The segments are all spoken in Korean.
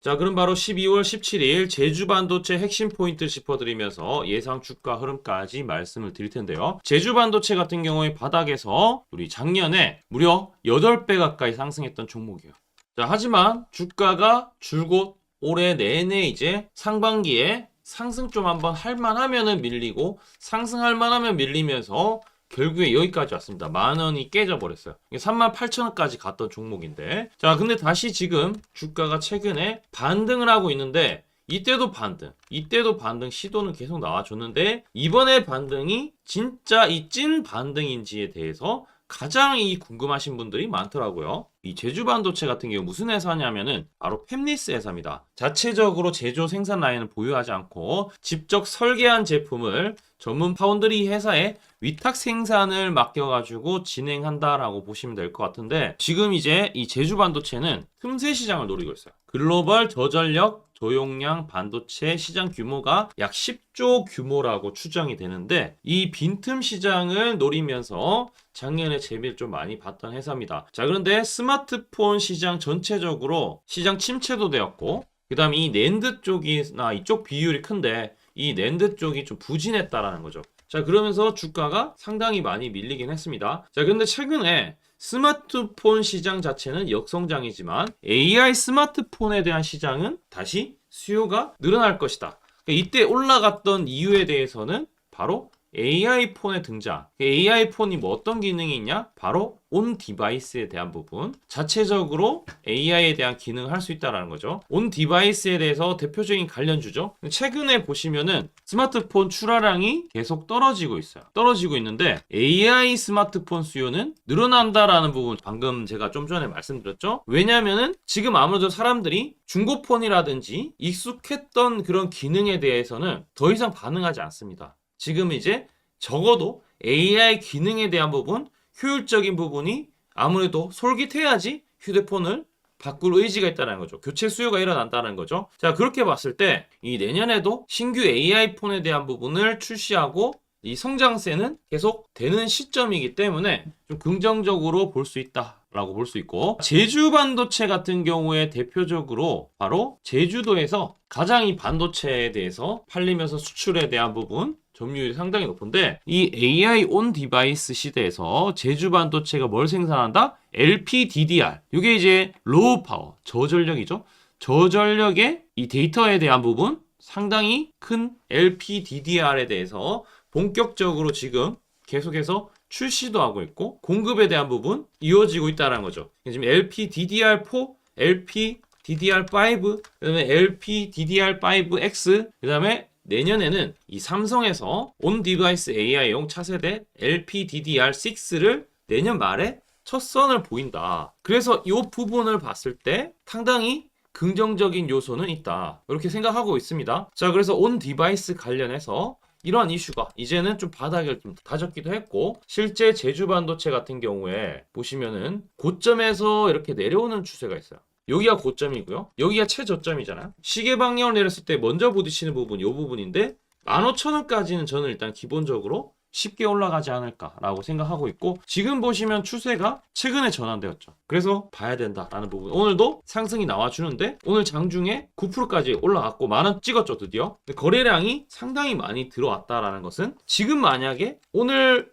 자, 그럼 바로 12월 17일 제주반도체 핵심 포인트 짚어드리면서 예상 주가 흐름까지 말씀을 드릴 텐데요. 제주반도체 같은 경우에 바닥에서 우리 작년에 무려 8배 가까이 상승했던 종목이에요. 자, 하지만 주가가 줄곧 올해 내내 이제 상반기에 상승 좀 한번 할만하면은 밀리고 상승할 만하면 밀리면서 결국에 여기까지 왔습니다. 10,000원이 깨져버렸어요. 38,000원까지 갔던 종목인데. 자, 근데 다시 지금 주가가 최근에 반등을 하고 있는데, 이때도 반등 시도는 계속 나와줬는데, 이번에 반등이 진짜 이 찐 반등인지에 대해서 가장 궁금하신 분들이 많더라고요. 이 제주반도체 같은 경우 무슨 회사냐면은 바로 팹리스 회사입니다. 자체적으로 제조 생산 라인을 보유하지 않고 직접 설계한 제품을 전문 파운드리 회사에 위탁 생산을 맡겨가지고 진행한다라고 보시면 될 것 같은데, 지금 이제 이 제주반도체는 틈새 시장을 노리고 있어요. 글로벌 저전력 저용량 반도체 시장 규모가 약 10조 규모라고 추정이 되는데, 이 빈틈 시장을 노리면서 작년에 재미를 좀 많이 봤던 회사입니다. 자, 그런데 스마트폰 시장 전체적으로 시장 침체도 되었고, 그 다음에 이 낸드 쪽이나 이쪽 비율이 큰데 이 낸드 쪽이 좀 부진했다라는 거죠. 자, 그러면서 주가가 상당히 많이 밀리긴 했습니다. 자, 근데 최근에 스마트폰 시장 자체는 역성장이지만 AI 스마트폰에 대한 시장은 다시 수요가 늘어날 것이다. 그러니까 이때 올라갔던 이유에 대해서는 바로 AI 폰의 등장. AI 폰이 뭐 어떤 기능이 있냐? 바로 온 디바이스에 대한 부분. 자체적으로 AI에 대한 기능을 할 수 있다는 거죠. 온 디바이스에 대해서 대표적인 관련주죠. 최근에 보시면은 스마트폰 출하량이 계속 떨어지고 있어요. 떨어지고 있는데 AI 스마트폰 수요는 늘어난다라는 부분, 방금 제가 좀 전에 말씀드렸죠. 왜냐면은 지금 아무래도 사람들이 중고폰이라든지 익숙했던 그런 기능에 대해서는 더 이상 반응하지 않습니다. 지금 이제 적어도 AI 기능에 대한 부분, 효율적인 부분이 아무래도 솔깃해야지 휴대폰을 바꿀 의지가 있다는 거죠. 교체 수요가 일어난다는 거죠. 자, 그렇게 봤을 때 이 내년에도 신규 AI 폰에 대한 부분을 출시하고 이 성장세는 계속 되는 시점이기 때문에 좀 긍정적으로 볼 수 있다라고 볼 수 있고, 제주 반도체 같은 경우에 대표적으로 바로 제주도에서 가장 이 반도체에 대해서 팔리면서 수출에 대한 부분 점유율이 상당히 높은데, 이 AI 온 디바이스 시대에서 제주 반도체가 뭘 생산한다? LPDDR. 이게 이제 로우 파워, 저전력이죠. 저전력의 이 데이터에 대한 부분, 상당히 큰 LPDDR에 대해서 본격적으로 지금 계속해서 출시도 하고 있고 공급에 대한 부분 이어지고 있다는 거죠. 지금 LPDDR4, LPDDR5, 그다음에 LPDDR5X, 그다음에 내년에는 이 삼성에서 온 디바이스 AI용 차세대 LPDDR6를 내년 말에 첫 선을 보인다. 그래서 이 부분을 봤을 때 상당히 긍정적인 요소는 있다. 이렇게 생각하고 있습니다. 자, 그래서 온 디바이스 관련해서 이러한 이슈가 이제는 좀 바닥을 좀 다졌기도 했고, 실제 제주 반도체 같은 경우에 보시면은 고점에서 이렇게 내려오는 추세가 있어요. 여기가 고점이고요. 여기가 최저점이잖아요. 시계 방향을 내렸을 때 먼저 부딪히는 부분, 이 부분인데 15,000원까지는 저는 일단 기본적으로 쉽게 올라가지 않을까라고 생각하고 있고, 지금 보시면 추세가 최근에 전환되었죠. 그래서 봐야 된다라는 부분. 오늘도 상승이 나와주는데 오늘 장중에 9%까지 올라갔고 10,000원 찍었죠, 드디어. 거래량이 상당히 많이 들어왔다라는 것은 지금 만약에 오늘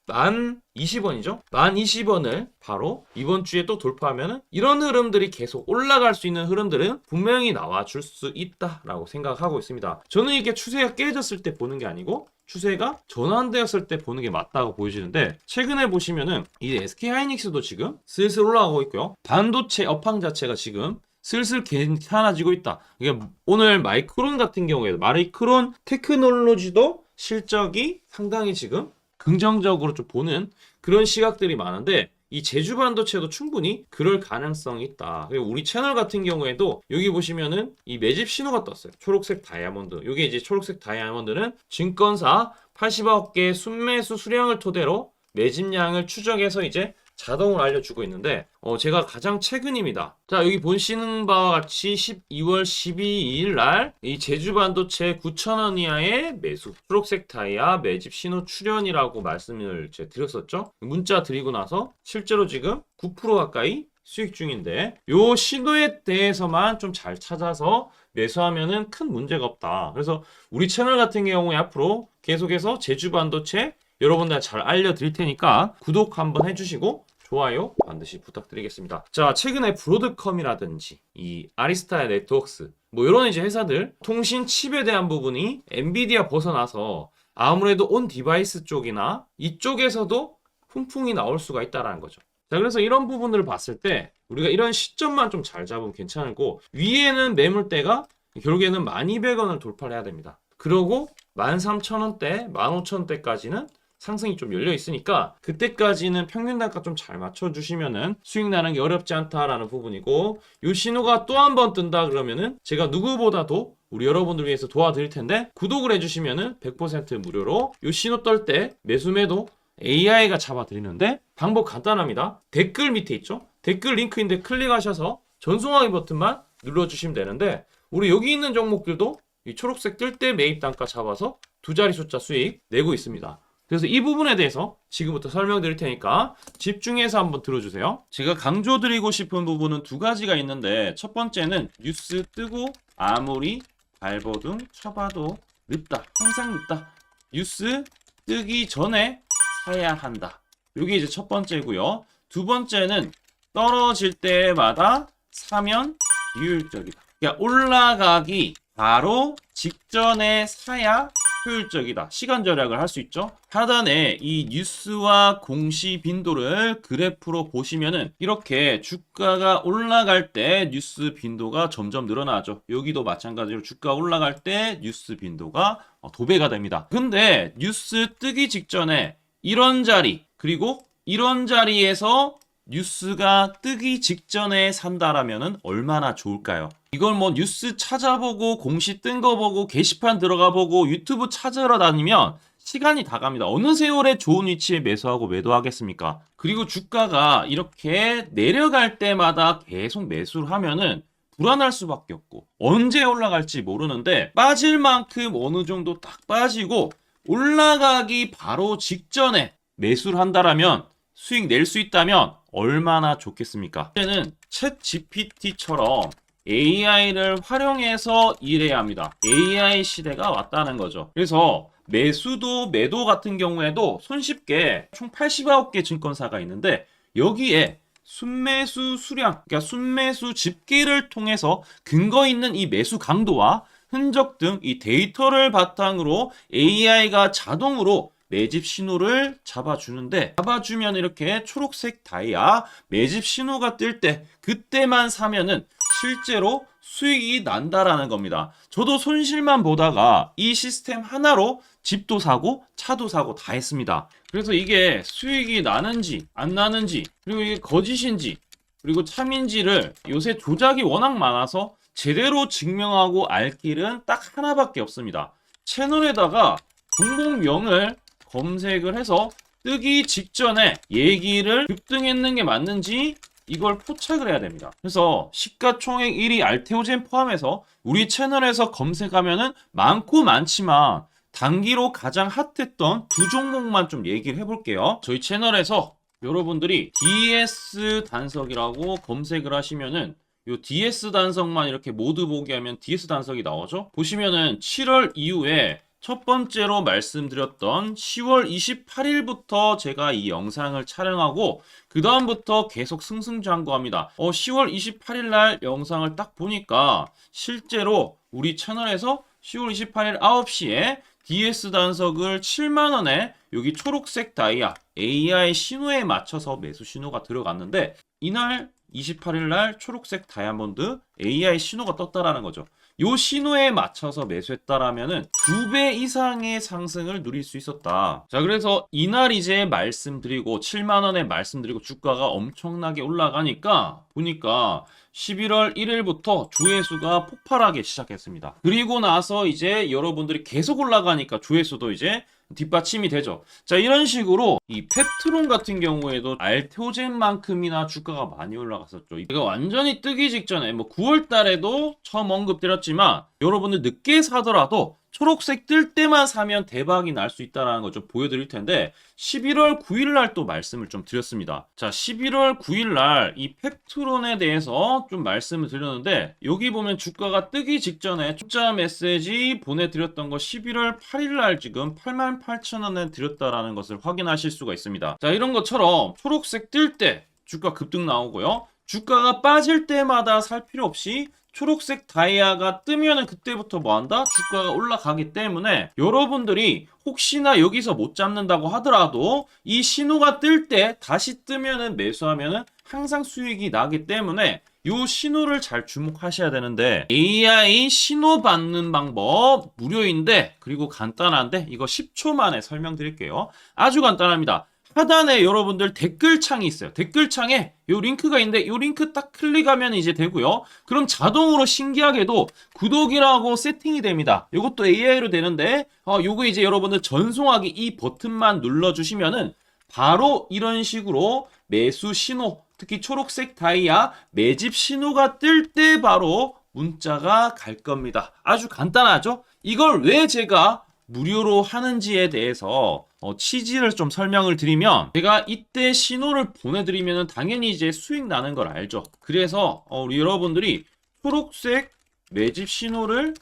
20원이죠. 20원을 바로 이번 주에 또 돌파하면은 이런 흐름들이 계속 올라갈 수 있는 흐름들은 분명히 나와줄 수 있다라고 생각하고 있습니다. 저는 이게 추세가 깨졌을 때 보는 게 아니고 추세가 전환되었을 때 보는 게 맞다고 보여지는데, 최근에 보시면은 이 SK하이닉스도 지금 슬슬 올라가고 있고요. 반도체 업황 자체가 지금 슬슬 괜찮아지고 있다. 이게 오늘 마이크론 같은 경우에 마이크론 테크놀로지도 실적이 상당히 지금 긍정적으로 좀 보는 그런 시각들이 많은데, 이 제주 반도체도 충분히 그럴 가능성이 있다. 그리고 우리 채널 같은 경우에도 여기 보시면은 이 매집 신호가 떴어요. 초록색 다이아몬드. 이게 이제 초록색 다이아몬드는 증권사 80억 개 순매수 수량을 토대로 매집량을 추적해서 이제 자동으로 알려주고 있는데, 제가 가장 최근입니다. 자, 여기 보시는 바와 같이 12월 12일 날 이 제주 반도체 9,000원 이하의 매수, 초록색 다이아 매집 신호 출현이라고 말씀을 제가 드렸었죠. 문자 드리고 나서 실제로 지금 9% 가까이 수익 중인데 요 신호에 대해서만 좀 잘 찾아서 매수하면은 큰 문제가 없다. 그래서 우리 채널 같은 경우에 앞으로 계속해서 제주 반도체 여러분들 잘 알려드릴 테니까 구독 한번 해주시고 좋아요 반드시 부탁드리겠습니다. 자, 최근에 브로드컴이라든지 이 아리스타 네트워크스 뭐 이런 이제 회사들 통신 칩에 대한 부분이 엔비디아 벗어나서 아무래도 온 디바이스 쪽이나 이쪽에서도 훈풍이 나올 수가 있다라는 거죠. 자, 그래서 이런 부분들을 봤을 때 우리가 이런 시점만 좀 잘 잡으면 괜찮고 위에는 매물대가 결국에는 1200원을 돌파를 해야 됩니다. 그러고 13,000원대, 15,000원대까지는 상승이 좀 열려 있으니까 그때까지는 평균 단가 좀 잘 맞춰주시면은 수익 나는 게 어렵지 않다라는 부분이고 이 신호가 또 한 번 뜬다 그러면은 제가 누구보다도 우리 여러분들 위해서 도와드릴 텐데 구독을 해주시면은 100% 무료로 이 신호 떨 때 매수매도 AI가 잡아드리는데 방법 간단합니다. 댓글 밑에 있죠? 댓글 링크인데 클릭하셔서 전송하기 버튼만 눌러주시면 되는데 우리 여기 있는 종목들도 이 초록색 뜰 때 매입 단가 잡아서 두 자리 숫자 수익 내고 있습니다. 그래서 이 부분에 대해서 지금부터 설명드릴 테니까 집중해서 한번 들어주세요. 제가 강조드리고 싶은 부분은 두 가지가 있는데 첫 번째는 뉴스 뜨고 아무리 발버둥 쳐봐도 늦다. 항상 늦다. 뉴스 뜨기 전에 사야 한다. 이게 이제 첫 번째고요. 두 번째는 떨어질 때마다 사면 비효율적이다. 그러니까 올라가기 바로 직전에 사야 효율적이다. 시간 절약을 할 수 있죠. 하단에 이 뉴스와 공시 빈도를 그래프로 보시면은 이렇게 주가가 올라갈 때 뉴스 빈도가 점점 늘어나죠. 여기도 마찬가지로 주가 올라갈 때 뉴스 빈도가 도배가 됩니다. 근데 뉴스 뜨기 직전에 이런 자리 그리고 이런 자리에서 뉴스가 뜨기 직전에 산다라면은 얼마나 좋을까요? 이걸 뭐 뉴스 찾아보고 공시 뜬 거 보고 게시판 들어가 보고 유튜브 찾으러 다니면 시간이 다 갑니다. 어느 세월에 좋은 위치에 매수하고 매도하겠습니까? 그리고 주가가 이렇게 내려갈 때마다 계속 매수를 하면은 불안할 수밖에 없고 언제 올라갈지 모르는데 빠질 만큼 어느 정도 딱 빠지고 올라가기 바로 직전에 매수를 한다라면 수익 낼 수 있다면 얼마나 좋겠습니까? 이제는 챗 GPT처럼 AI를 활용해서 일해야 합니다. AI 시대가 왔다는 거죠. 그래서 매수도 매도 같은 경우에도 손쉽게 총 89개 증권사가 있는데 여기에 순매수 수량, 그러니까 순매수 집계를 통해서 근거 있는 이 매수 강도와 흔적 등 이 데이터를 바탕으로 AI가 자동으로 매집 신호를 잡아주는데 잡아주면 이렇게 초록색 다이아 매집 신호가 뜰 때 그때만 사면은 실제로 수익이 난다라는 겁니다. 저도 손실만 보다가 이 시스템 하나로 집도 사고 차도 사고 다 했습니다. 그래서 이게 수익이 나는지 안 나는지 그리고 이게 거짓인지 그리고 참인지를 요새 조작이 워낙 많아서 제대로 증명하고 알 길은 딱 하나밖에 없습니다. 채널에다가 종목명을 검색을 해서 뜨기 직전에 얘기를 급등했는 게 맞는지 이걸 포착을 해야 됩니다. 그래서 시가총액 1위 알테오젠 포함해서 우리 채널에서 검색하면은 많고 많지만 단기로 가장 핫했던 두 종목만 좀 얘기를 해볼게요. 저희 채널에서 여러분들이 DS 단석이라고 검색을 하시면은 요 DS 단석만 이렇게 모두 보기 하면 DS 단석이 나오죠. 보시면은 7월 이후에 첫 번째로 말씀드렸던 10월 28일부터 제가 이 영상을 촬영하고 그 다음부터 계속 승승장구합니다. 10월 28일 날 영상을 딱 보니까 실제로 우리 채널에서 10월 28일 9시에 DS 단석을 7만원에 여기 초록색 다이아 AI 신호에 맞춰서 매수 신호가 들어갔는데 이날 28일 날 초록색 다이아몬드 AI 신호가 떴다라는 거죠. 요 신호에 맞춰서 매수했다라면은 2배 이상의 상승을 누릴 수 있었다. 자, 그래서 이날 이제 말씀드리고 7만 원에 말씀드리고 주가가 엄청나게 올라가니까 보니까 11월 1일부터 조회수가 폭발하기 시작했습니다. 그리고 나서 이제 여러분들이 계속 올라가니까 조회수도 이제 뒷받침이 되죠. 자, 이런 식으로 이 펩트론 같은 경우에도 알테오젠만큼이나 주가가 많이 올라갔었죠. 이거 완전히 뜨기 직전에 뭐 9월 달에도 처음 언급드렸지만 여러분들 늦게 사더라도 초록색 뜰 때만 사면 대박이 날 수 있다는 거 좀 보여드릴 텐데 11월 9일 날 또 말씀을 좀 드렸습니다. 자, 11월 9일 날 이 펩트론에 대해서 좀 말씀을 드렸는데 여기 보면 주가가 뜨기 직전에 투자 메시지 보내드렸던 거 11월 8일 날 지금 88,000원에 드렸다라는 것을 확인하실 수가 있습니다. 자, 이런 것처럼 초록색 뜰 때 주가 급등 나오고요. 주가가 빠질 때마다 살 필요 없이 초록색 다이아가 뜨면은 그때부터 뭐한다? 주가가 올라가기 때문에 여러분들이 혹시나 여기서 못 잡는다고 하더라도 이 신호가 뜰 때 다시 뜨면은 매수하면은 항상 수익이 나기 때문에 이 신호를 잘 주목하셔야 되는데 AI 신호 받는 방법 무료인데 그리고 간단한데 이거 10초 만에 설명드릴게요. 아주 간단합니다. 하단에 여러분들 댓글창이 있어요. 댓글창에 이 링크가 있는데 이 링크 딱 클릭하면 이제 되고요. 그럼 자동으로 신기하게도 구독이라고 세팅이 됩니다. 이것도 AI로 되는데 요거 이제 여러분들 전송하기 이 버튼만 눌러주시면은 바로 이런 식으로 매수 신호, 특히 초록색 다이아 매집 신호가 뜰 때 바로 문자가 갈 겁니다. 아주 간단하죠? 이걸 왜 제가 무료로 하는지에 대해서 취지를 좀 설명을 드리면 제가 이때 신호를 보내드리면 당연히 이제 수익 나는 걸 알죠. 그래서 우리 여러분들이 초록색 매집 신호를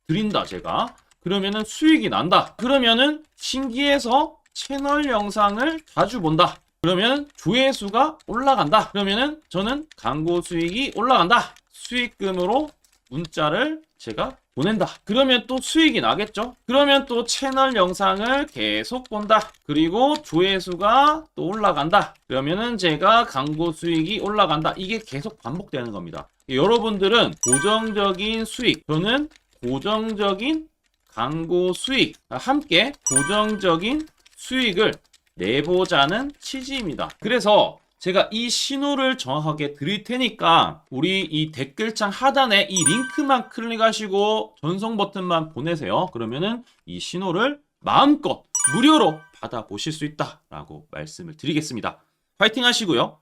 드린다 제가 그러면은 수익이 난다. 그러면은 신기해서 채널 영상을 자주 본다. 그러면 조회수가 올라간다. 그러면은 저는 광고 수익이 올라간다. 수익금으로 문자를 제가 보낸다. 그러면 또 수익이 나겠죠? 그러면 또 채널 영상을 계속 본다. 그리고 조회수가 또 올라간다. 그러면은 제가 광고 수익이 올라간다. 이게 계속 반복되는 겁니다. 여러분들은 고정적인 수익, 저는 고정적인 광고 수익, 함께 고정적인 수익을 내보자는 취지입니다. 그래서 제가 이 신호를 정확하게 드릴 테니까 우리 이 댓글창 하단에 이 링크만 클릭하시고 전송 버튼만 보내세요. 그러면은 이 신호를 마음껏 무료로 받아보실 수 있다라고 말씀을 드리겠습니다. 파이팅 하시고요.